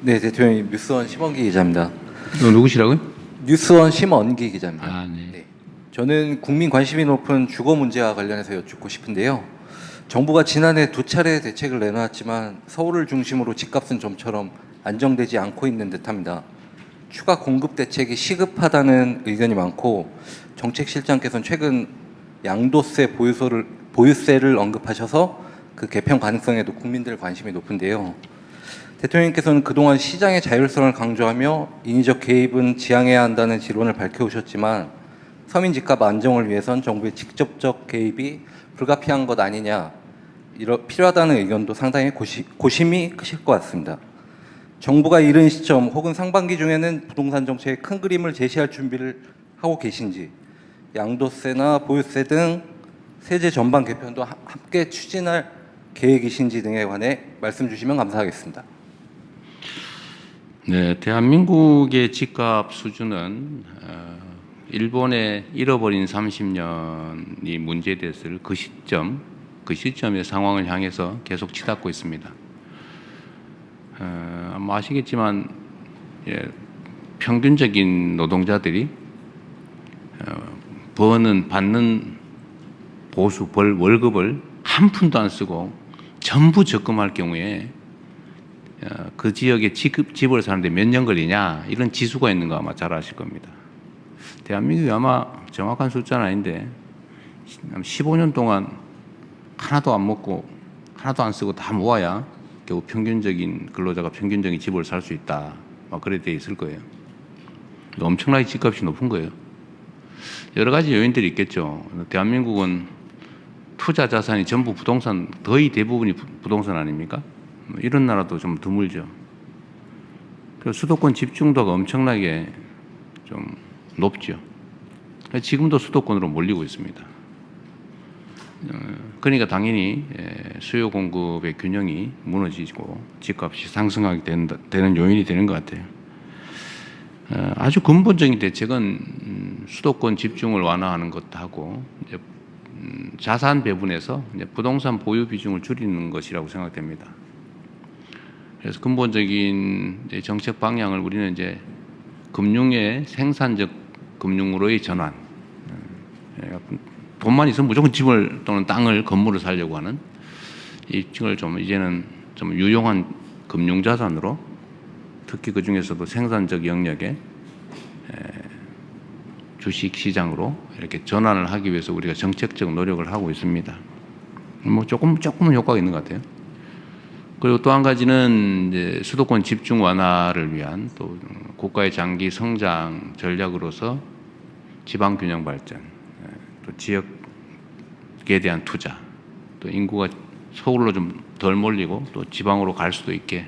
네, 대통령님, 뉴스원 심원기 기자입니다. 누구시라고요? 뉴스원 심원기 기자입니다. 아, 네. 네. 저는 국민 관심이 높은 주거 문제와 관련해서 여쭙고 싶은데요. 정부가 지난해 2차례 대책을 내놓았지만 서울을 중심으로 집값은 좀처럼 안정되지 않고 있는 듯합니다. 추가 공급 대책이 시급하다는 의견이 많고 정책실장께서는 최근 양도세 보유세를 언급하셔서 그 개편 가능성에도 국민들 관심이 높은데요. 대통령께서는 그동안 시장의 자율성을 강조하며 인위적 개입은 지양해야 한다는 지론을 밝혀오셨지만 서민 집값 안정을 위해선 정부의 직접적 개입이 불가피한 것 아니냐, 필요하다는 의견도 상당히 고심이 크실 것 같습니다. 정부가 이른 시점 혹은 상반기 중에는 부동산 정책의 큰 그림을 제시할 준비를 하고 계신지, 양도세나 보유세 등 세제 전반 개편도 함께 추진할 계획이신지 등에 관해 말씀 주시면 감사하겠습니다. 네, 대한민국의 집값 수준은 일본의 잃어버린 30년이 문제됐을 그 시점의 상황을 향해서 계속 치닫고 있습니다. 아마 아시겠지만 평균적인 노동자들이 받는 월급을 한 푼도 안 쓰고 전부 적금할 경우에 그 지역에 집을 사는데 몇 년 걸리냐, 이런 지수가 있는 거 아마 잘 아실 겁니다. 대한민국이 아마 정확한 숫자는 아닌데 15년 동안 하나도 안 먹고 하나도 안 쓰고 다 모아야 결국 평균적인 근로자가 평균적인 집을 살 수 있다, 막 그래 돼 있을 거예요. 엄청나게 집값이 높은 거예요. 여러 가지 요인들이 있겠죠. 대한민국은 투자 자산이 전부 부동산, 거의 대부분이 부동산 아닙니까? 이런 나라도 좀 드물죠. 수도권 집중도가 엄청나게 좀 높죠. 지금도 수도권으로 몰리고 있습니다. 그러니까 당연히 수요 공급의 균형이 무너지고 집값이 상승하게 되는 요인이 되는 것 같아요. 아주 근본적인 대책은 수도권 집중을 완화하는 것하고 자산 배분에서 부동산 보유 비중을 줄이는 것이라고 생각됩니다. 그래서 근본적인 정책 방향을 우리는 이제 금융의 생산적 금융으로의 전환, 돈만 있으면 무조건 집을 또는 땅을, 건물을 사려고 하는 이걸 좀 이제는 좀 유용한 금융 자산으로, 특히 그 중에서도 생산적 영역의 주식 시장으로 이렇게 전환을 하기 위해서 우리가 정책적 노력을 하고 있습니다. 뭐 조금은 효과가 있는 것 같아요. 그리고 또 한 가지는 이제 수도권 집중 완화를 위한 또 국가의 장기 성장 전략으로서 지방 균형 발전, 또 지역에 대한 투자, 또 인구가 서울로 좀 덜 몰리고 또 지방으로 갈 수도 있게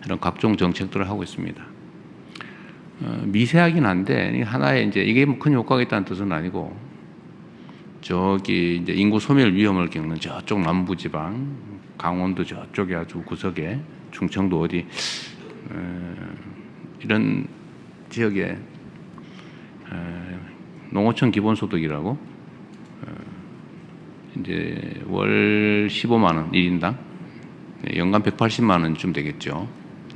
이런 각종 정책들을 하고 있습니다. 미세하긴 한데 하나의 이제 이게 뭐 큰 효과가 있다는 뜻은 아니고, 저기 이제 인구 소멸 위험을 겪는 저쪽 남부지방, 강원도 저쪽에 아주 구석에 충청도 어디 이런 지역에 농어촌 기본소득이라고 이제 월 15만 원 1인당 연간 180만 원쯤 되겠죠.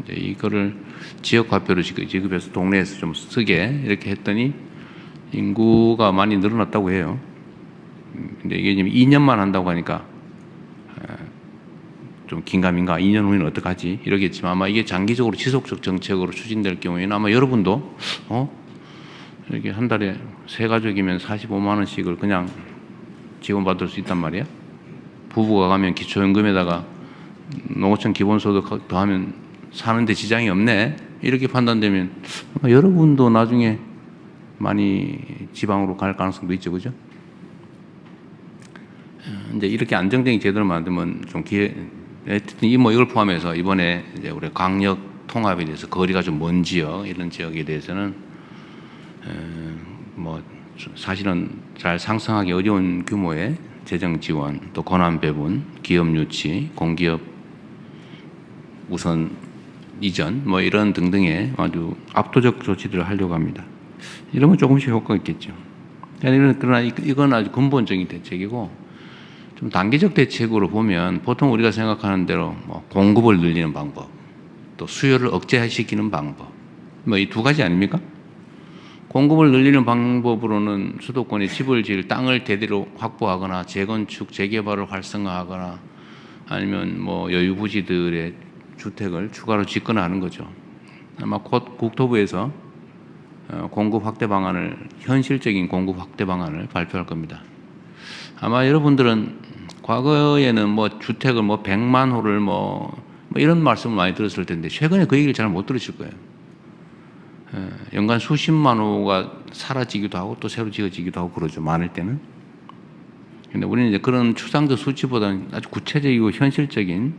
이제 이거를 지역화표로 지급해서 동네에서 좀 쓰게 이렇게 했더니 인구가 많이 늘어났다고 해요. 근데 이게 지금 2년만 한다고 하니까 좀 긴가민가, 2년 후에는 어떡하지 이러겠지만, 아마 이게 장기적으로 지속적 정책으로 추진될 경우에는 아마 여러분도 이렇게 한 달에 세 가족이면 45만 원씩을 그냥 지원받을 수 있단 말이야. 부부가 가면 기초연금에다가 농어촌 기본소득 더하면 사는데 지장이 없네, 이렇게 판단되면 여러분도 나중에 많이 지방으로 갈 가능성도 있죠, 그죠? 이제 이렇게 안정적인 제도를 만들면 좀 하여튼 이걸 포함해서 이번에 이제 우리 강력 통합에 대해서 거리가 좀 먼 지역, 이런 지역에 대해서는 뭐 사실은 잘 상상하기 어려운 규모의 재정 지원, 또 권한 배분, 기업 유치, 공기업 우선 이전, 뭐 이런 등등의 아주 압도적 조치들을 하려고 합니다. 이러면 조금씩 효과가 있겠죠. 그러나 이건 아주 근본적인 대책이고, 좀 단기적 대책으로 보면 보통 우리가 생각하는 대로 뭐 공급을 늘리는 방법, 또 수요를 억제시키는 방법. 뭐 이 두 가지 아닙니까? 공급을 늘리는 방법으로는 수도권에 집을 지을 땅을 대대로 확보하거나 재건축, 재개발을 활성화하거나 아니면 뭐 여유부지들의 주택을 추가로 짓거나 하는 거죠. 아마 곧 국토부에서 공급 확대 방안을, 현실적인 공급 확대 방안을 발표할 겁니다. 아마 여러분들은 과거에는 뭐 주택을 뭐 100만 호를 뭐 이런 말씀을 많이 들었을 텐데 최근에 그 얘기를 잘 못 들으실 거예요. 연간 수십만 호가 사라지기도 하고 또 새로 지어지기도 하고 그러죠. 많을 때는. 근데 우리는 이제 그런 추상적 수치보다는 아주 구체적이고 현실적인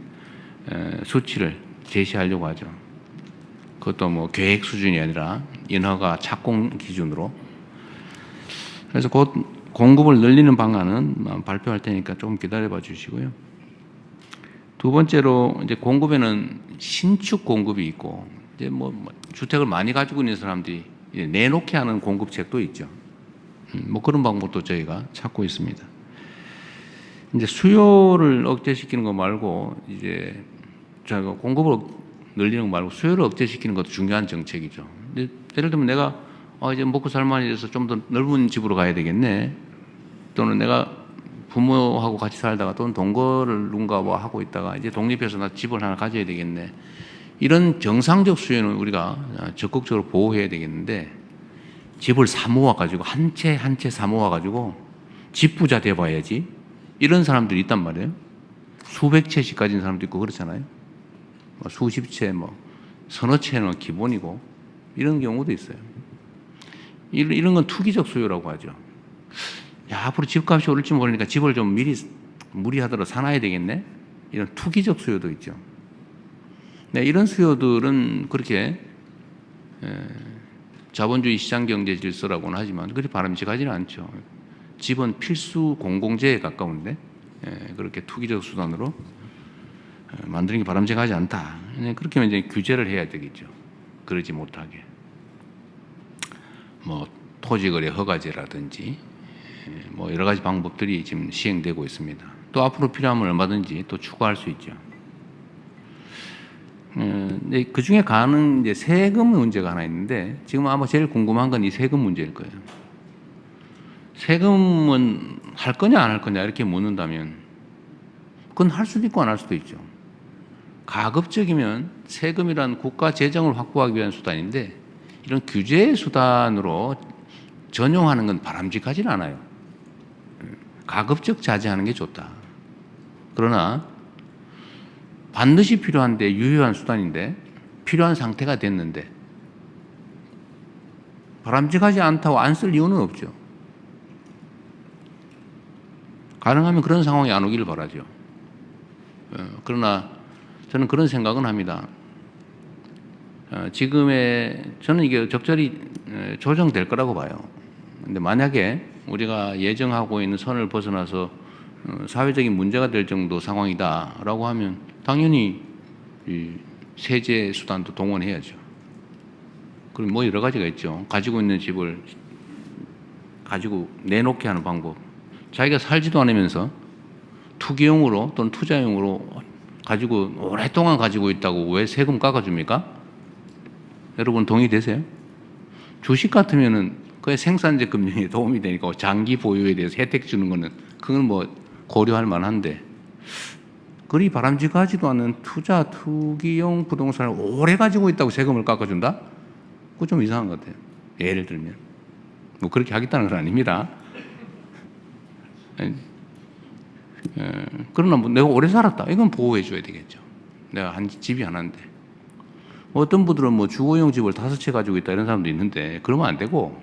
수치를 제시하려고 하죠. 그것도 뭐 계획 수준이 아니라 인허가 착공 기준으로. 그래서 곧 공급을 늘리는 방안은 발표할 테니까 조금 기다려봐 주시고요. 두 번째로 이제 공급에는 신축 공급이 있고 이제 뭐 주택을 많이 가지고 있는 사람들이 내놓게 하는 공급책도 있죠. 뭐 그런 방법도 저희가 찾고 있습니다. 이제 수요를 억제시키는 거 말고 이제 저희가 공급을 늘리는 거 말고 수요를 억제시키는 것도 중요한 정책이죠. 예를 들면 내가 이제 먹고 살만해져서 좀 더 넓은 집으로 가야 되겠네. 또는 내가 부모하고 같이 살다가 또는 동거를 누군가 뭐 하고 있다가 이제 독립해서 나 집을 하나 가져야 되겠네. 이런 정상적 수요는 우리가 적극적으로 보호해야 되겠는데 집을 사 모아 가지고 한 채 한 채 사 모아 가지고 집 부자 돼 봐야지. 이런 사람들이 있단 말이에요. 수백 채씩 가진 사람도 있고 그렇잖아요. 수십 채, 뭐 서너 채는 기본이고 이런 경우도 있어요. 이런 건 투기적 수요라고 하죠. 야, 앞으로 집값이 오를지 모르니까 집을 좀 미리 무리하더라도 사놔야 되겠네. 이런 투기적 수요도 있죠. 네, 이런 수요들은 그렇게 자본주의 시장경제 질서라고는 하지만 그리 바람직하지는 않죠. 집은 필수 공공재에 가까운데 그렇게 투기적 수단으로 만드는 게 바람직하지 않다. 그렇게 하면 이제 규제를 해야 되겠죠. 그러지 못하게. 뭐 토지거래 허가제라든지 뭐 여러 가지 방법들이 지금 시행되고 있습니다. 또 앞으로 필요하면 얼마든지 또 추가할 수 있죠. 그 중에 가는 이제 세금 문제가 하나 있는데 지금 아마 제일 궁금한 건 이 세금 문제일 거예요. 세금은 할 거냐 안 할 거냐 이렇게 묻는다면 그건 할 수도 있고 안 할 수도 있죠. 가급적이면 세금이란 국가 재정을 확보하기 위한 수단인데 이런 규제 수단으로 전용하는 건 바람직하진 않아요. 가급적 자제하는 게 좋다. 그러나 반드시 필요한데 유효한 수단인데 필요한 상태가 됐는데 바람직하지 않다고 안 쓸 이유는 없죠. 가능하면 그런 상황이 안 오기를 바라죠. 그러나 저는 그런 생각은 합니다. 저는 이게 적절히 조정될 거라고 봐요. 근데 만약에 우리가 예정하고 있는 선을 벗어나서 사회적인 문제가 될 정도 상황이다라고 하면 당연히 이 세제 수단도 동원해야죠. 그리고 뭐 여러 가지가 있죠. 가지고 있는 집을 가지고 내놓게 하는 방법. 자기가 살지도 않으면서 투기용으로 또는 투자용으로 가지고 오랫동안 가지고 있다고 왜 세금 깎아줍니까? 여러분 동의되세요? 주식 같으면은 그게 생산재 금융에 도움이 되니까 장기 보유에 대해서 혜택 주는 거는 그건 뭐 고려할 만한데 그리 바람직하지도 않은 투기용 부동산을 오래 가지고 있다고 세금을 깎아준다? 그거 좀 이상한 것 같아요. 예를 들면 뭐 그렇게 하겠다는 건 아닙니다. 그러나 뭐 내가 오래 살았다. 이건 보호해 줘야 되겠죠. 내가 한 집이 하나인데. 어떤 분들은 뭐 주거용 집을 5채 가지고 있다 이런 사람도 있는데 그러면 안 되고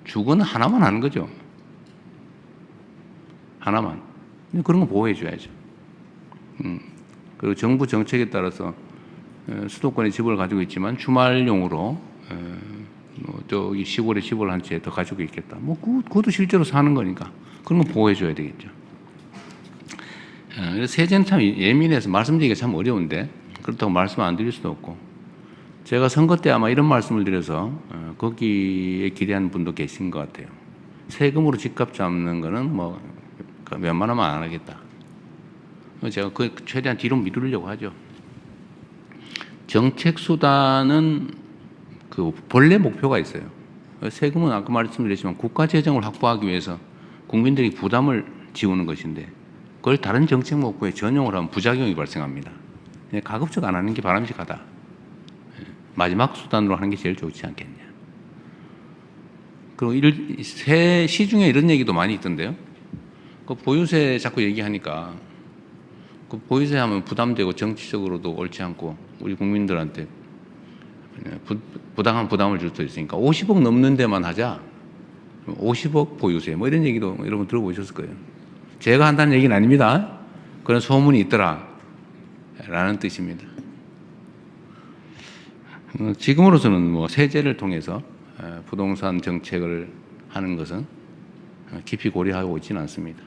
주거는 하나만 하는 거죠. 하나만. 그런 거 보호해 줘야죠. 그리고 정부 정책에 따라서 수도권에 집을 가지고 있지만 주말용으로 뭐 저기 시골에 집을 한 채 더 가지고 있겠다. 뭐 그것도 실제로 사는 거니까 그런 거 보호해 줘야 되겠죠. 그래서 세제는 참 예민해서 말씀드리기가 참 어려운데 그렇다고 말씀 안 드릴 수도 없고 제가 선거 때 아마 이런 말씀을 드려서 거기에 기대하는 분도 계신 것 같아요. 세금으로 집값 잡는 거는 뭐 웬만하면 안 하겠다. 제가 그 최대한 뒤로 미루려고 하죠. 정책 수단은 그 본래 목표가 있어요. 세금은 아까 말씀드렸지만 국가 재정을 확보하기 위해서 국민들이 부담을 지우는 것인데 그걸 다른 정책 목표에 전용을 하면 부작용이 발생합니다. 가급적 안 하는 게 바람직하다. 마지막 수단으로 하는 게 제일 좋지 않겠냐. 그리고 시중에 이런 얘기도 많이 있던데요. 그 보유세 자꾸 얘기하니까 그 보유세 하면 부담되고 정치적으로도 옳지 않고 우리 국민들한테 부당한 부담을 줄 수 있으니까 50억 넘는 데만 하자. 50억 보유세 뭐 이런 얘기도 여러분 들어보셨을 거예요. 제가 한다는 얘기는 아닙니다. 그런 소문이 있더라 라는 뜻입니다. 지금으로서는 뭐 세제를 통해서 부동산 정책을 하는 것은 깊이 고려하고 있지는 않습니다.